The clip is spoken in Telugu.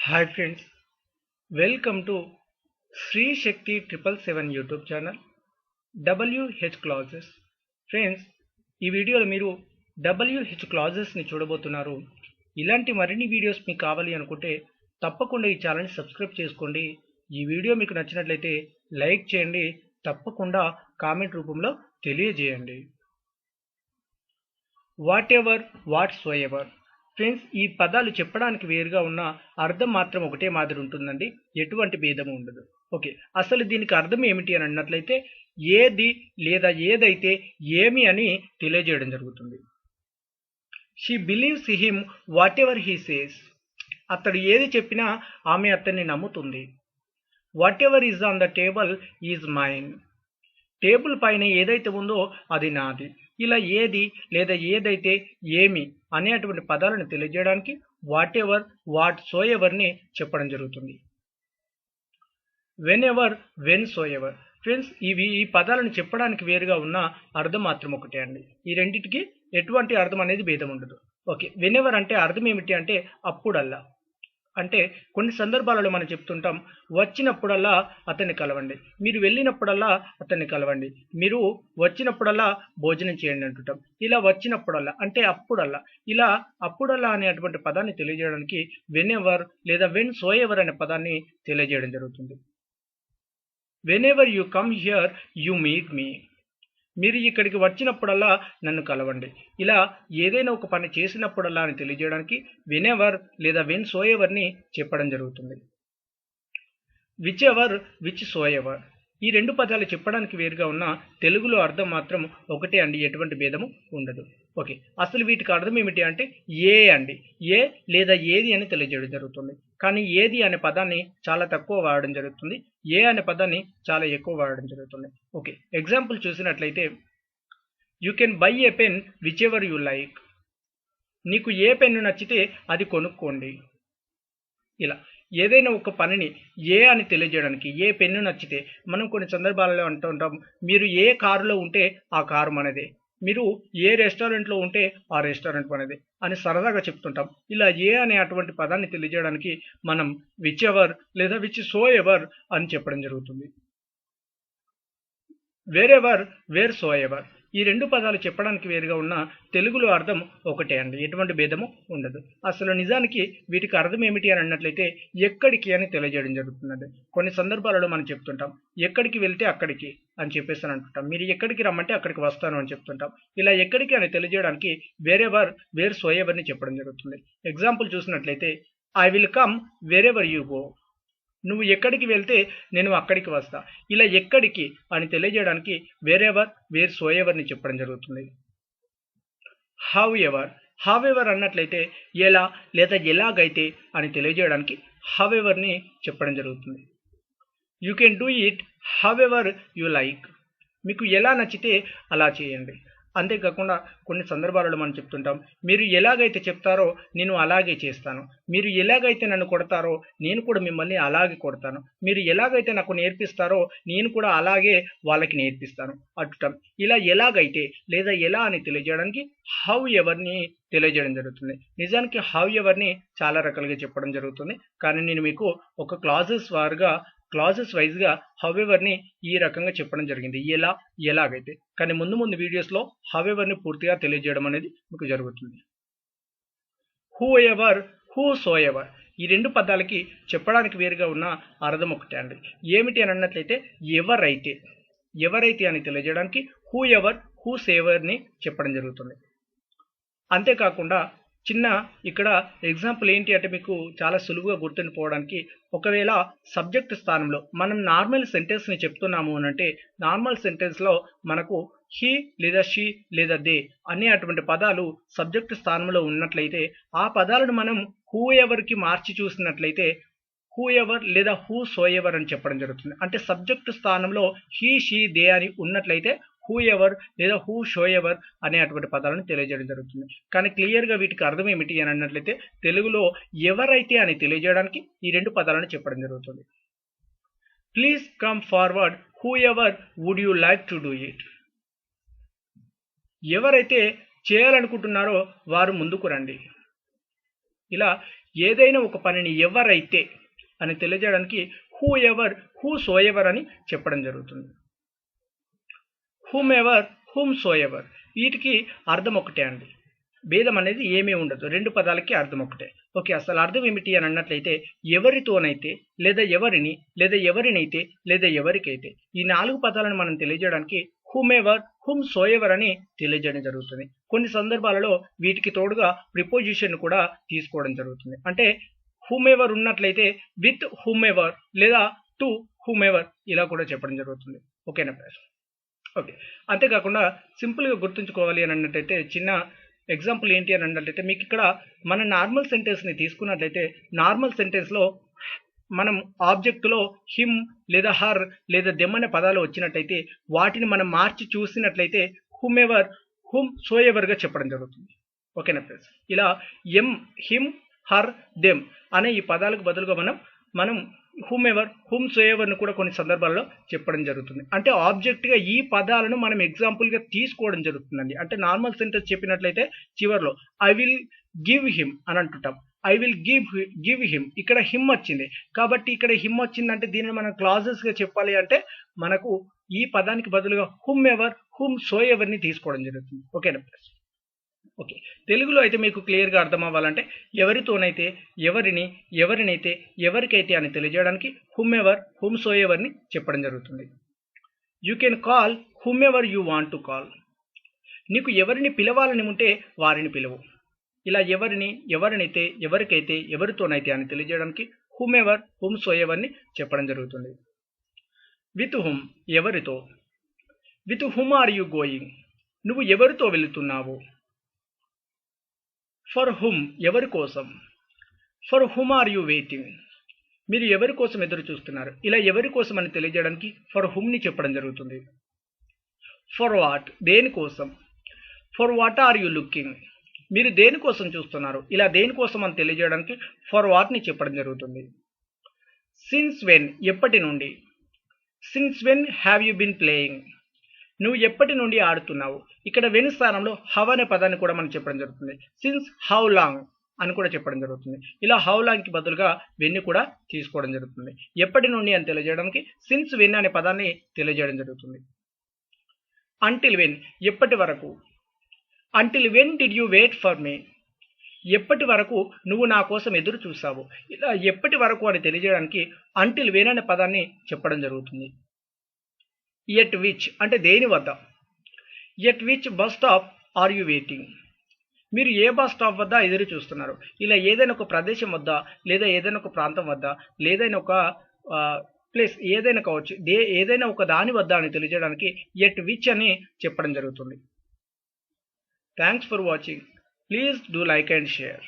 Hi friends, welcome to Sri Shakti 777 YouTube channel WH Clauses. Friends ఈ వీడియోలో మీరు WH Clausesని చూడబోతున్నారు. ఇలాంటి మరిన్ని వీడియోస్ మీకు కావాలి అనుకుంటే తప్పకుండా ఈ ఛానల్ని సబ్స్క్రైబ్ చేసుకోండి. ఈ వీడియో మీకు నచ్చినట్లయితే లైక్ చేయండి, తప్పకుండా కామెంట్ రూపంలో తెలియజేయండి. Whatever, whatsoever. Friends, ఈ పదాలు చెప్పడానికి వేరుగా ఉన్న అర్థం మాత్రం ఒకటే మాదిరి ఉంటుందండి, ఎటువంటి భేదము ఉండదు. ఓకే, అసలు దీనికి అర్థం ఏమిటి అని అన్నట్లయితే ఏది లేదా ఏదైతే ఏమి అని తెలియజేయడం జరుగుతుంది. She believes him whatever he says. అతడు ఏది చెప్పినా ఆమె అతన్ని నమ్ముతుంది. Whatever is on the table is mine. Table పైన ఏదైతే ఉందో అది నాది. ఇలా ఏది లేదా ఏదైతే ఏమి అనేటువంటి పదాలను తెలియజేయడానికి వాట్ ఎవర్, వాట్ సో ఎవర్ని చెప్పడం జరుగుతుంది. When ever, when so ever. Friends, ఈ పదాలను చెప్పడానికి వేరుగా ఉన్న అర్థం మాత్రం ఒకటే అండి. ఈ రెండింటికి ఎటువంటి అర్థం అనేది భేదం ఉండదు. ఓకే, వెన్ ఎవర్ అంటే అర్థం ఏమిటి అంటే అప్పుడల్లా. అంటే కొన్ని సందర్భాలలో మనం చెప్తుంటాం, వచ్చినప్పుడల్లా అతన్ని కలవండి, మీరు వెళ్ళినప్పుడల్లా అతన్ని కలవండి, మీరు వచ్చినప్పుడల్లా భోజనం చేయండి అంటుంటాం. ఇలా వచ్చినప్పుడల్లా అంటే అప్పుడల్లా. ఇలా అప్పుడల్లా అనేటువంటి పదాన్ని తెలియజేయడానికి వెన్ ఎవర్ లేదా వెన్ సో ఎవర్ అనే పదాన్ని తెలియజేయడం జరుగుతుంది. Whenever you come here you meet me. మీరు ఇక్కడికి వచ్చినప్పుడల్లా నన్ను కలవండి. ఇలా ఏదైనా ఒక పని చేసినప్పుడల్లా అని తెలియజేయడానికి వెన్ ఎవర్ లేదా వెన్ సో ఎవర్ని చెప్పడం జరుగుతుంది. Which ever, which so ever. ఈ రెండు పదాలు చెప్పడానికి వేరుగా ఉన్న తెలుగులో అర్థం మాత్రం ఒకటే అండి, ఎటువంటి భేదము ఉండదు. ఓకే, అసలు వీటికి అర్థం ఏమిటి అంటే ఏ అండి. ఏ లేదా ఏది అని తెలియజేయడం జరుగుతుంది. కానీ ఏది అనే పదాన్ని చాలా తక్కువ వాడడం జరుగుతుంది, ఏ అనే పదాన్ని చాలా ఎక్కువ వాడడం జరుగుతుంది. ఓకే, ఎగ్జాంపుల్ చూసినట్లయితే you can buy a pen which ever you like. నీకు ఏ పెన్ను నచ్చితే అది కొనుక్కోండి. ఇలా ఏదైనా ఒక పనిని ఏ అని తెలియజేయడానికి ఏ పెన్ను నచ్చితే, మనం కొన్ని సందర్భాలలో అంటూ ఉంటాం, మీరు ఏ కారులో ఉంటే ఆ కారు మనదే, మీరు ఏ రెస్టారెంట్లో ఉంటే ఆ రెస్టారెంట్ మనదే అని సరదాగా చెప్తుంటాం. ఇలా ఏ అనే అటువంటి పదాన్ని తెలియజేయడానికి మనం విచ్ ఎవర్ లేదా విచ్ సో ఎవర్ అని చెప్పడం జరుగుతుంది. Wherever, wheresoever. ఈ రెండు పదాలు చెప్పడానికి వేరుగా ఉన్న తెలుగులో అర్థం ఒకటే అండి, ఎటువంటి భేదము ఉండదు. అసలు నిజానికి వీటికి అర్థం ఏమిటి అని అన్నట్లయితే ఎక్కడికి అని తెలియజేయడం జరుగుతుందండి. కొన్ని సందర్భాలలో మనం చెప్తుంటాం, ఎక్కడికి వెళ్తే అక్కడికి అని చెప్పేసి అంటుంటాం, మీరు ఎక్కడికి రమ్మంటే అక్కడికి వస్తాను అని చెప్తుంటాం. ఇలా ఎక్కడికి అని తెలియజేయడానికి వేర్ ఎవర్, వేర్ సో ఎవర్ని చెప్పడం జరుగుతుంది. ఎగ్జాంపుల్ చూసినట్లయితే I will come wear ever you go. నువ్వు ఎక్కడికి వెళ్తే నేను అక్కడికి వస్తా. ఇలా ఎక్కడికి అని తెలియజేయడానికి వేర్ ఎవర్, వేర్ సో ఎవర్ని చెప్పడం జరుగుతుంది. How ever. హౌ ఎవర్ అన్నట్లయితే ఎలా లేదా ఎలాగైతే అని తెలియజేయడానికి హౌ ఎవర్ని చెప్పడం జరుగుతుంది. You can do it how ever you like. మీకు ఎలా నచ్చితే అలా చేయండి. అంతేకాకుండా కొన్ని సందర్భాలలో మనం చెప్తుంటాం, మీరు ఎలాగైతే చెప్తారో నేను అలాగే చేస్తాను, మీరు ఎలాగైతే నన్ను కొడతారో నేను కూడా మిమ్మల్ని అలాగే కొడతాను, మీరు ఎలాగైతే నాకు నేర్పిస్తారో నేను కూడా అలాగే వాళ్ళకి నేర్పిస్తాను అంటుంటాం. ఇలా ఎలాగైతే లేదా ఎలా అని తెలియజేయడానికి హౌ ఎవర్ని తెలియజేయడం జరుగుతుంది. నిజానికి హౌ ఎవర్ని చాలా రకాలుగా చెప్పడం జరుగుతుంది, కానీ నేను మీకు ఒక క్లాజెస్ వైజ్గా హౌ ఎవర్ని ఈ రకంగా చెప్పడం జరిగింది, ఎలా ఎలాగైతే. కానీ ముందు వీడియోస్లో హౌ ఎవర్ని పూర్తిగా తెలియజేయడం అనేది మీకు జరుగుతుంది. Who ever, who so ever. ఈ రెండు పదాలకి చెప్పడానికి వేరుగా ఉన్న అర్థం ఒకటే అండి. ఏమిటి అని అన్నట్లయితే ఎవరైతే అని తెలియజేయడానికి హూ ఎవర్, హూ సో ఎవర్ని చెప్పడం జరుగుతుంది. అంతేకాకుండా చిన్న ఇక్కడ ఎగ్జాంపుల్ ఏంటి అంటే మీకు చాలా సులువుగా గుర్తుండిపోవడానికి, ఒకవేళ సబ్జెక్ట్ స్థానంలో మనం నార్మల్ సెంటెన్స్ని చెప్తున్నాము అని అంటే నార్మల్ సెంటెన్స్లో మనకు హీ లేదా షీ లేదా దే అనే అటువంటి పదాలు సబ్జెక్ట్ స్థానంలో ఉన్నట్లయితే ఆ పదాలను మనం హూ ఎవర్కి మార్చి చూసినట్లయితే హూ ఎవర్ లేదా హూ సో ఎవర్ అని చెప్పడం జరుగుతుంది. అంటే సబ్జెక్ట్ స్థానంలో హీ షీ దే అని ఉన్నట్లయితే హూ ఎవర్ లేదా హూ షో ఎవర్ అనే అటువంటి పదాలను తెలియజేయడం జరుగుతుంది. కానీ క్లియర్గా వీటికి అర్థం ఏమిటి అని అన్నట్లయితే తెలుగులో ఎవరైతే అని తెలియజేయడానికి ఈ రెండు పదాలను చెప్పడం జరుగుతుంది. Please come forward whoever would you like to do it. ఎవరైతే చేయాలనుకుంటున్నారో వారు ముందుకు రండి. ఇలా ఏదైనా ఒక పనిని ఎవరైతే అని తెలియజేయడానికి who ever, who so ever అని చెప్పడం జరుగుతుంది. Whom ever, whom so ever వీటికి అర్థం ఒకటే అండి, భేదం అనేది ఏమీ ఉండదు, రెండు పదాలకి అర్థం ఒకటే. ఓకే, అసలు అర్థం ఏమిటి అని అన్నట్లయితే ఎవరితోనైతే లేదా ఎవరిని లేదా ఎవరినైతే లేదా ఎవరికైతే, ఈ 4 పదాలను మనం తెలియజేయడానికి whom ever, whom so ever అని తెలియజేయడం జరుగుతుంది. కొన్ని సందర్భాలలో వీటికి తోడుగా ప్రిపోజిషన్ కూడా తీసుకోవడం జరుగుతుంది. అంటే హూమ్ ఎవర్ ఉన్నట్లయితే విత్ హూమ్ ఎవర్ లేదా టు హూమ్ ఎవర్ ఇలా కూడా చెప్పడం జరుగుతుంది. ఓకేనా ఫ్రెండ్స్? ఓకే, అంతేకాకుండా సింపుల్గా గుర్తుంచుకోవాలి అని అన్నట్టయితే చిన్న ఎగ్జాంపుల్ ఏంటి అని అన్నట్లయితే మీకు ఇక్కడ మన నార్మల్ సెంటెన్స్ని తీసుకున్నట్లయితే నార్మల్ సెంటెన్స్లో మనం ఆబ్జెక్ట్లో హిమ్ లేదా హర్ లేదా దెమ్ అనే పదాలు వచ్చినట్లయితే వాటిని మనం మార్చి చూసినట్లయితే హూమ్ ఎవర్, హూమ్ సో ఎవర్గా చెప్పడం జరుగుతుంది. ఓకేనా ఫ్రెండ్స్? ఇలా ఎం, హిమ్, హర్, దెమ్ అనే ఈ పదాలకు బదులుగా మనం హూమ్ ఎవర్, హూమ్ సో ఎవర్ను కూడా కొన్ని సందర్భాల్లో చెప్పడం జరుగుతుంది. అంటే ఆబ్జెక్ట్గా ఈ పదాలను మనం ఎగ్జాంపుల్గా తీసుకోవడం జరుగుతుందండి. అంటే నార్మల్ సెంటెన్స్ చెప్పినట్లయితే చివరిలో ఐ విల్ గివ్ హిమ్ అని అంటుంటాం. ఐ విల్ గివ్ హిమ్, ఇక్కడ హిమ్ వచ్చింది కాబట్టి ఇక్కడ హిమ్ వచ్చిందంటే దీనిని మనం క్లాజెస్గా చెప్పాలి అంటే మనకు ఈ పదానికి బదులుగా హూమ్ ఎవర్, హూమ్ సో ఎవర్ని తీసుకోవడం జరుగుతుంది. ఓకేనా ఫ్రెండ్స్? ఓకే, తెలుగులో అయితే మీకు క్లియర్గా అర్థం అవ్వాలంటే ఎవరితోనైతే ఎవరిని, ఎవరినైతే ఎవరికైతే అని తెలియజేయడానికి హూమ్ ఎవర్, హూమ్ సో ఎవర్ని చెప్పడం జరుగుతుంది. You can call whom ever you want to call. నీకు ఎవరిని పిలవాలని ఉంటే వారిని పిలువు. ఇలా ఎవరిని, ఎవరినైతే, ఎవరికైతే, ఎవరితోనైతే అని తెలియజేయడానికి హూమ్ ఎవర్, హూమ్ సో ఎవర్ని చెప్పడం జరుగుతుంది. విత్ హూమ్ ఎవరితో. With whom are you going, నువ్వు ఎవరితో వెళుతున్నావు. ఫర్ హుమ్ ఎవరి కోసం. For whom are you waiting, మీరు ఎవరి కోసం ఎదురు చూస్తున్నారు. ఇలా ఎవరి కోసం అని తెలియజేయడానికి ఫర్ హుమ్ని చెప్పడం జరుగుతుంది. ఫర్ వాట్ దేనికోసం. For what are you looking, మీరు దేనికోసం చూస్తున్నారు. ఇలా దేనికోసం అని తెలియజేయడానికి ఫర్ వాట్ని చెప్పడం జరుగుతుంది. సిన్స్ వెన్ ఎప్పటి నుండి. Since when have you been playing, నువ్వు ఎప్పటి నుండి ఆడుతున్నావు. ఇక్కడ వెన్ స్థానంలో హవ్ అనే పదాన్ని కూడా మనం చెప్పడం జరుగుతుంది. సిన్స్ హౌ లాంగ్ అని కూడా చెప్పడం జరుగుతుంది. ఇలా హౌ లాంగ్కి బదులుగా వెన్ని కూడా తీసుకోవడం జరుగుతుంది. ఎప్పటి నుండి అని తెలియజేయడానికి సిన్స్ వెన్ అనే పదాన్ని తెలియజేయడం జరుగుతుంది. అంటిల్ వెన్ ఎప్పటి వరకు. Until when did you wait for me, ఎప్పటి వరకు నువ్వు నా కోసం ఎదురు చూసావు. ఇలా ఎప్పటి వరకు అని తెలియజేయడానికి అంటిల్ వెన్ అనే పదాన్ని చెప్పడం జరుగుతుంది. ఎట్ విచ్ అంటే దేని వద్ద. At which bus stop are you waiting, మీరు ఏ బస్ స్టాప్ వద్ద ఎదురు చూస్తున్నారు. ఇలా ఏదైనా ఒక ప్రదేశం వద్ద లేదా ఏదైనా ఒక ప్రాంతం వద్ద లేదైనా ఒక ప్లేస్ ఏదైనా కావచ్చు, ఏదైనా ఒక దాని వద్ద అని తెలియజేయడానికి ఎట్ విచ్ అని చెప్పడం జరుగుతుంది. Thanks for watching. Please do like and share.